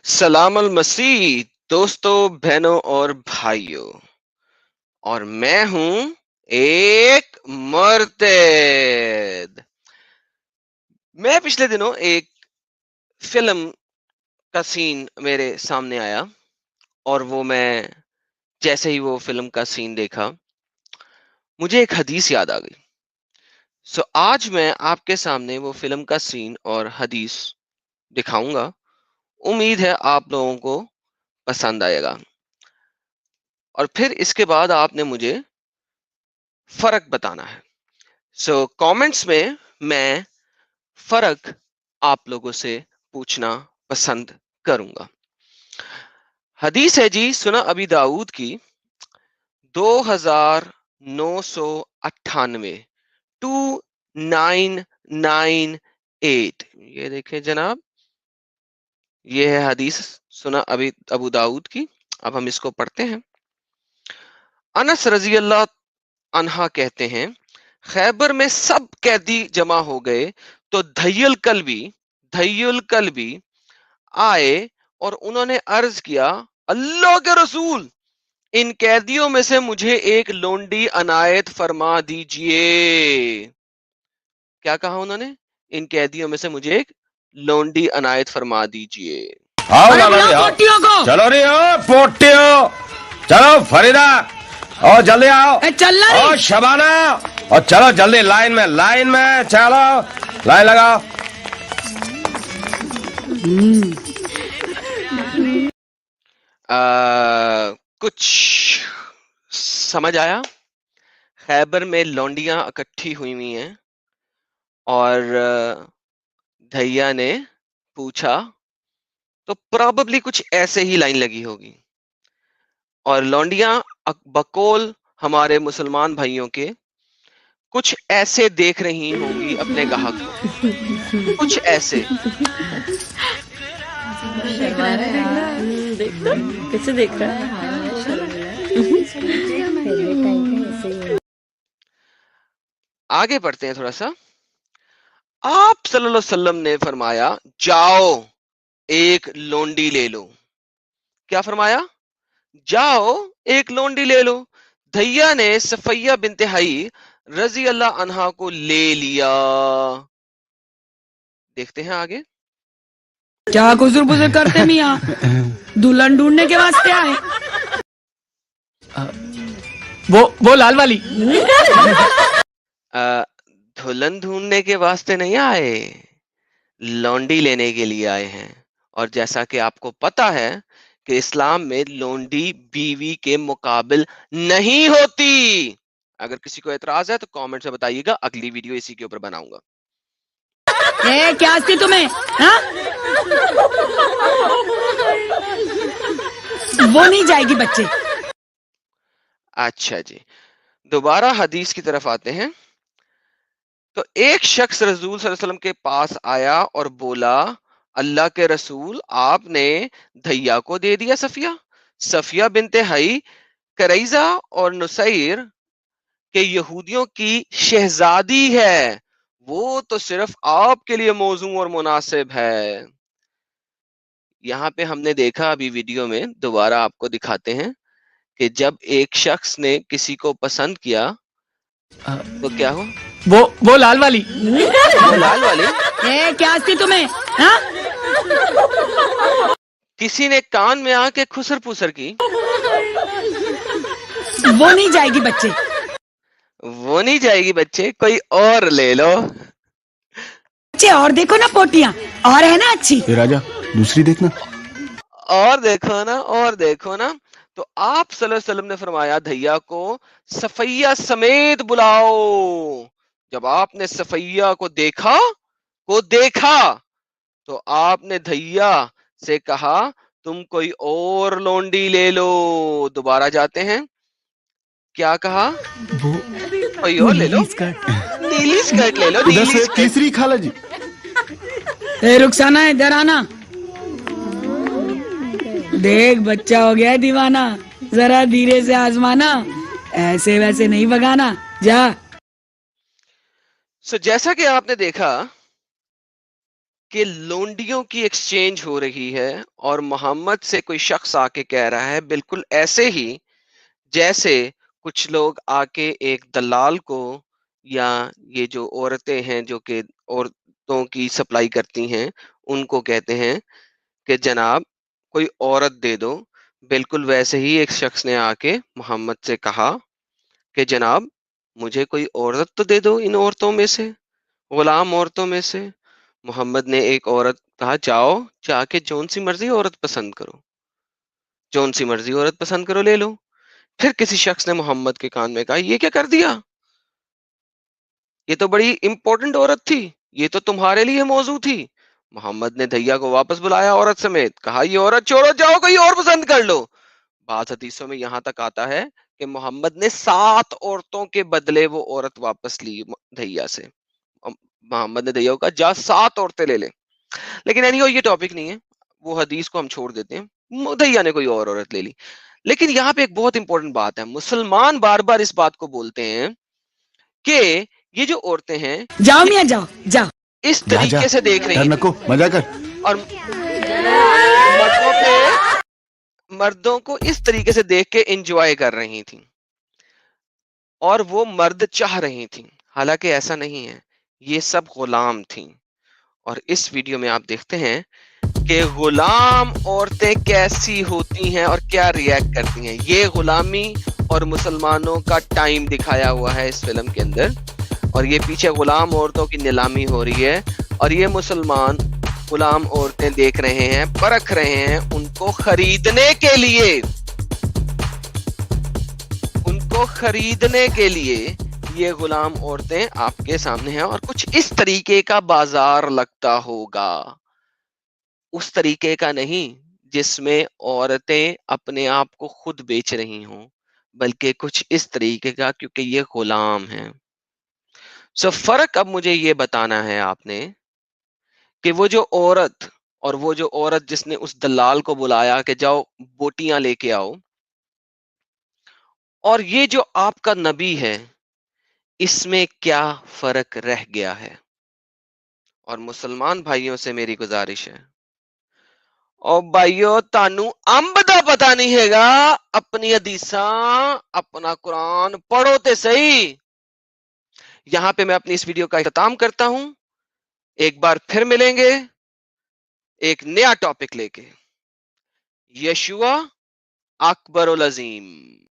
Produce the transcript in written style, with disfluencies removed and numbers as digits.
सलाम अल मसीह दोस्तों, बहनों और भाइयों। और मैं हूं एक मुर्तद। मैं पिछले दिनों एक फिल्म का सीन मेरे सामने आया और मैं जैसे ही वो फिल्म का सीन देखा, मुझे एक हदीस याद आ गई। आज मैं आपके सामने वो फिल्म का सीन और हदीस दिखाऊंगा। उम्मीद है आप लोगों को पसंद आएगा और फिर इसके बाद आपने मुझे फर्क बताना है। कमेंट्स में मैं फर्क आप लोगों से पूछना पसंद करूंगा। हदीस है जी, सुना अबी दाऊद की 2998, 2998। ये देखें जनाब, ये है हदीस सुना अबू दाऊद की। अब हम इसको पढ़ते हैं। अनस रजी अल्लाह अन्हा कहते हैं, खैबर में सब कैदी जमा हो गए तो धैयुल कल्बी आए और उन्होंने अर्ज किया, अल्लाह के रसूल, इन कैदियों में से मुझे एक लोंडी अनायत फरमा दीजिए। क्या कहा उन्होंने? इन कैदियों में से मुझे एक लोंडी अनायत फरमा दीजिए। आओ पोटियों को चलो रे, पोटियो चलो, फरीदा और जल्दी आओ, चल और शबाना, और चलो जल्दी लाइन में चलो, लाइन लगाओ। कुछ समझ आया? खैबर में लौंडियां इकट्ठी हुई हैं और धैया ने पूछा, तो प्रोबेबली कुछ ऐसे ही लाइन लगी होगी और लौंडियां बकौल हमारे मुसलमान भाइयों के कुछ ऐसे देख रही होंगी अपने गाहक को, कुछ ऐसे। कैसे देख रहा है? आगे बढ़ते हैं थोड़ा सा। आप सल्लल्लाहु अलैहि वसल्लम ने फरमाया, जाओ एक लोंडी ले लो। क्या फरमाया? जाओ एक लोंडी ले लो। धैया ने सफैया बिनते हई रजी अल्लाह अन्हा को ले लिया। देखते हैं आगे। क्या गुजर गुजर करते मियाँ, दुल्हन ढूंढने के वास्ते आए? वो लाल वाली। दुल्हन ढूंढने के वास्ते नहीं आए, लौंडी लेने के लिए आए हैं। और जैसा कि आपको पता है कि इस्लाम में लौंडी बीवी के मुकाबिल नहीं होती। अगर किसी को एतराज है तो कमेंट से बताइएगा, अगली वीडियो इसी के ऊपर बनाऊंगा। क्या थी तुम्हें? हाँ? वो नहीं जाएगी बच्चे। अच्छा जी, दोबारा हदीस की तरफ आते हैं। तो एक शख्स रसूल सल्लल्लाहु अलैहि वसल्लम के पास आया और बोला, अल्लाह के रसूल, आपने धैया को दे दिया सफिया बिनते हई करैजा और नुसैर के यहूदियों की शहजादी है, वो तो सिर्फ आपके लिए मौजू और मुनासिब है। यहाँ पे हमने देखा अभी वीडियो में, दोबारा आपको दिखाते हैं कि जब एक शख्स ने किसी को पसंद किया तो क्या हो? वो लाल वाली। वो लाल वाली। क्या थी तुम्हें? हाँ? किसी ने कान में आके खुसर पुसर की। वो नहीं जाएगी बच्चे। वो नहीं जाएगी बच्चे, कोई और ले लो। बच्चे और देखो ना, पोटियां और है ना अच्छी। राजा दूसरी देखना। और देखो ना, और देखो ना। तो आप सल्लल्लाहु अलैहि वसल्लम ने फरमाया, धैया को सफैया समेत बुलाओ। जब आपने सफैया को देखा तो आपने धैया से कहा, तुम कोई और लोंडी ले लो। दोबारा जाते हैं। क्या कहा? कोई और ले लो, नीली स्कर्ट ले लो, नीली स्कर्ट। तीसरी खाला जी। रुखसाना इधर आना, देख बच्चा हो गया है दीवाना, जरा धीरे से आजमाना, ऐसे वैसे नहीं भगाना, जा। जैसा कि आपने देखा کہ لونڈیوں کی ایکسچینج ہو رہی ہے اور محمد سے کوئی شخص آ کے کہہ رہا ہے بالکل ایسے ہی جیسے کچھ لوگ آ کے ایک دلال کو یا یہ جو عورتیں ہیں جو کہ عورتوں کی سپلائی کرتی ہیں ان کو کہتے ہیں کہ جناب کوئی عورت دے دو، بالکل ویسے ہی ایک شخص نے آ کے محمد سے کہا کہ جناب مجھے کوئی عورت تو دے دو ان عورتوں میں سے، غلام عورتوں میں سے۔ محمد نے ایک عورت کہا جاؤ جا کے جون سی مرضی عورت پسند کرو، جون سی مرضی عورت پسند کرو لے لو۔ پھر کسی شخص نے محمد کے کان میں کہا یہ کیا کر دیا، یہ تو بڑی امپورٹنٹ عورت تھی، یہ تو تمہارے لیے موضوع تھی۔ محمد نے دھیا کو واپس بلایا عورت سمیت، کہا یہ عورت چھوڑو، جاؤ کوئی اور پسند کر لو۔ بعض حدیثوں میں یہاں تک آتا ہے کہ محمد نے 7 عورتوں کے بدلے وہ عورت واپس لی دھیا سے۔ محمد نے دھیا کو کہا جا 7 عورتیں لے لے، لیکن یہ ٹاپک نہیں ہے، وہ حدیث کو ہم چھوڑ دیتے ہیں۔ دھیا نے کوئی اور عورت لے لی، لیکن یہاں پہ ایک بہت امپورٹنٹ بات ہے، مسلمان بار بار اس بات کو بولتے ہیں کہ یہ جو عورتیں ہیں جاؤ میاں جاؤ جاؤ. اس جا جا طریقے سے دیکھ رہی ڈر تھی نکو مزہ کر. اور مردوں کو اس طریقے سے دیکھ کے انجوائے کر رہی تھیں اور وہ مرد چاہ رہی تھیں، حالانکہ ایسا نہیں ہے، یہ سب غلام تھیں۔ اور اس ویڈیو میں آپ دیکھتے ہیں کہ غلام عورتیں کیسی ہوتی ہیں اور کیا ریئیکٹ کرتی ہیں۔ یہ غلامی اور مسلمانوں کا ٹائم دکھایا ہوا ہے اس فلم کے اندر، اور یہ پیچھے غلام عورتوں کی نیلامی ہو رہی ہے، اور یہ مسلمان غلام عورتیں دیکھ رہے ہیں، پرکھ رہے ہیں ان کو خریدنے کے لیے، ان کو خریدنے کے لیے یہ غلام عورتیں آپ کے سامنے ہیں، اور کچھ اس طریقے کا بازار لگتا ہوگا، اس طریقے کا نہیں جس میں عورتیں اپنے آپ کو خود بیچ رہی ہوں، بلکہ کچھ اس طریقے کا کیونکہ یہ غلام ہیں۔ سو فرق اب مجھے یہ بتانا ہے آپ نے کہ وہ جو عورت اور وہ جو عورت جس نے اس دلال کو بلایا کہ جاؤ بوٹیاں لے کے آؤ، اور یہ جو آپ کا نبی ہے، اس میں کیا فرق رہ گیا ہے؟ اور مسلمان بھائیوں سے میری گزارش ہے، او بھائیو تانو امب دا پتا نہیں ہے گا، اپنی حدیثاں اپنا قرآن پڑھو تے صحیح۔ یہاں پہ میں اپنی اس ویڈیو کا اختتام کرتا ہوں، ایک بار پھر ملیں گے ایک نیا ٹاپک لے کے۔ یشوع اکبر العظیم۔